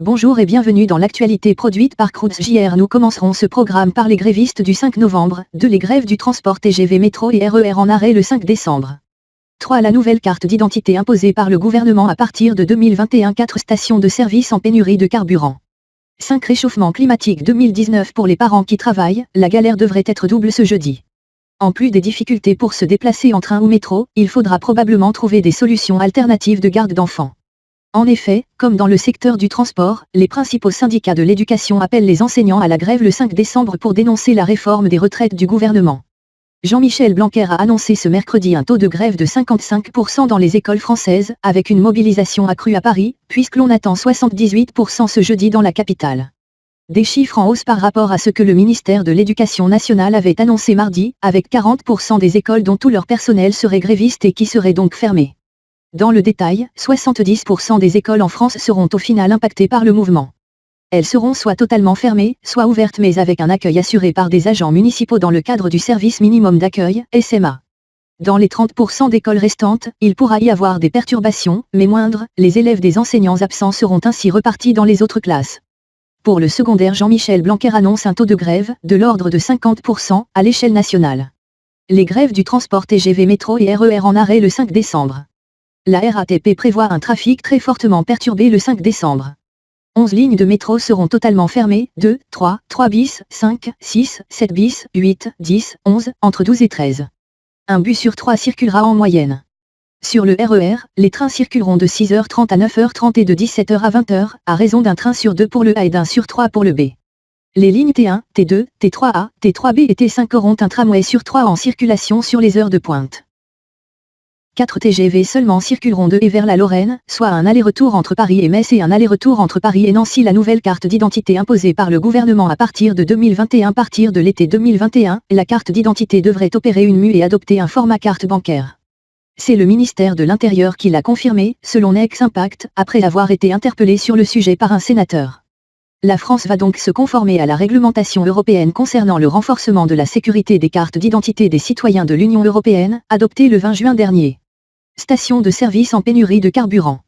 Bonjour et bienvenue dans l'actualité produite par Croods.jr. Nous commencerons ce programme par les grévistes du 5 novembre, 2 les grèves du transport TGV métro et RER en arrêt le 5 décembre. 3 la nouvelle carte d'identité imposée par le gouvernement à partir de 2021. 4 stations de service en pénurie de carburant. 5 réchauffement climatique 2019 pour les parents qui travaillent, la galère devrait être double ce jeudi. En plus des difficultés pour se déplacer en train ou métro, il faudra probablement trouver des solutions alternatives de garde d'enfants. En effet, comme dans le secteur du transport, les principaux syndicats de l'éducation appellent les enseignants à la grève le 5 décembre pour dénoncer la réforme des retraites du gouvernement. Jean-Michel Blanquer a annoncé ce mercredi un taux de grève de 55% dans les écoles françaises, avec une mobilisation accrue à Paris, puisque l'on attend 78% ce jeudi dans la capitale. Des chiffres en hausse par rapport à ce que le ministère de l'Éducation nationale avait annoncé mardi, avec 40% des écoles dont tout leur personnel serait gréviste et qui seraient donc fermées. Dans le détail, 70% des écoles en France seront au final impactées par le mouvement. Elles seront soit totalement fermées, soit ouvertes mais avec un accueil assuré par des agents municipaux dans le cadre du service minimum d'accueil, SMA. Dans les 30% d'écoles restantes, il pourra y avoir des perturbations, mais moindres, les élèves des enseignants absents seront ainsi repartis dans les autres classes. Pour le secondaire, Jean-Michel Blanquer annonce un taux de grève, de l'ordre de 50%, à l'échelle nationale. Les grèves du transport TGV métro et RER en arrêt le 5 décembre. La RATP prévoit un trafic très fortement perturbé le 5 décembre. 11 lignes de métro seront totalement fermées, 2, 3 bis, 5, 6, 7 bis, 8, 10, 11, entre 12 et 13. Un bus sur 3 circulera en moyenne. Sur le RER, les trains circuleront de 6h30 à 9h30 et de 17h à 20h, à raison d'un train sur 2 pour le A et d'un sur 3 pour le B. Les lignes T1, T2, T3A, T3B et T5 auront un tramway sur 3 en circulation sur les heures de pointe. 4 TGV seulement circuleront de et vers la Lorraine, soit un aller-retour entre Paris et Metz et un aller-retour entre Paris et Nancy. La nouvelle carte d'identité imposée par le gouvernement à partir de 2021. À partir de l'été 2021, la carte d'identité devrait opérer une mue et adopter un format carte bancaire. C'est le ministère de l'Intérieur qui l'a confirmé, selon Ex-Impact, après avoir été interpellé sur le sujet par un sénateur. La France va donc se conformer à la réglementation européenne concernant le renforcement de la sécurité des cartes d'identité des citoyens de l'Union européenne, adoptée le 20 juin dernier. Stations de service en pénurie de carburant.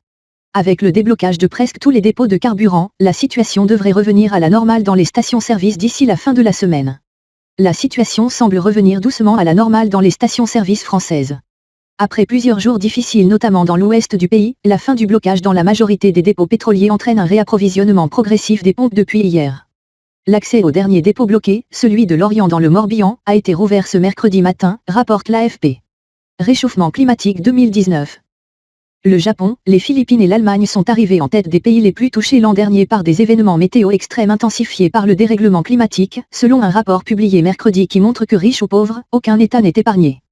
Avec le déblocage de presque tous les dépôts de carburant, la situation devrait revenir à la normale dans les stations-service d'ici la fin de la semaine. La situation semble revenir doucement à la normale dans les stations-service françaises. Après plusieurs jours difficiles notamment dans l'ouest du pays, la fin du blocage dans la majorité des dépôts pétroliers entraîne un réapprovisionnement progressif des pompes depuis hier. L'accès au dernier dépôt bloqué, celui de Lorient dans le Morbihan, a été rouvert ce mercredi matin, rapporte l'AFP. Réchauffement climatique 2019. Le Japon, les Philippines et l'Allemagne sont arrivés en tête des pays les plus touchés l'an dernier par des événements météo extrêmes intensifiés par le dérèglement climatique, selon un rapport publié mercredi qui montre que riches ou pauvres, aucun État n'est épargné.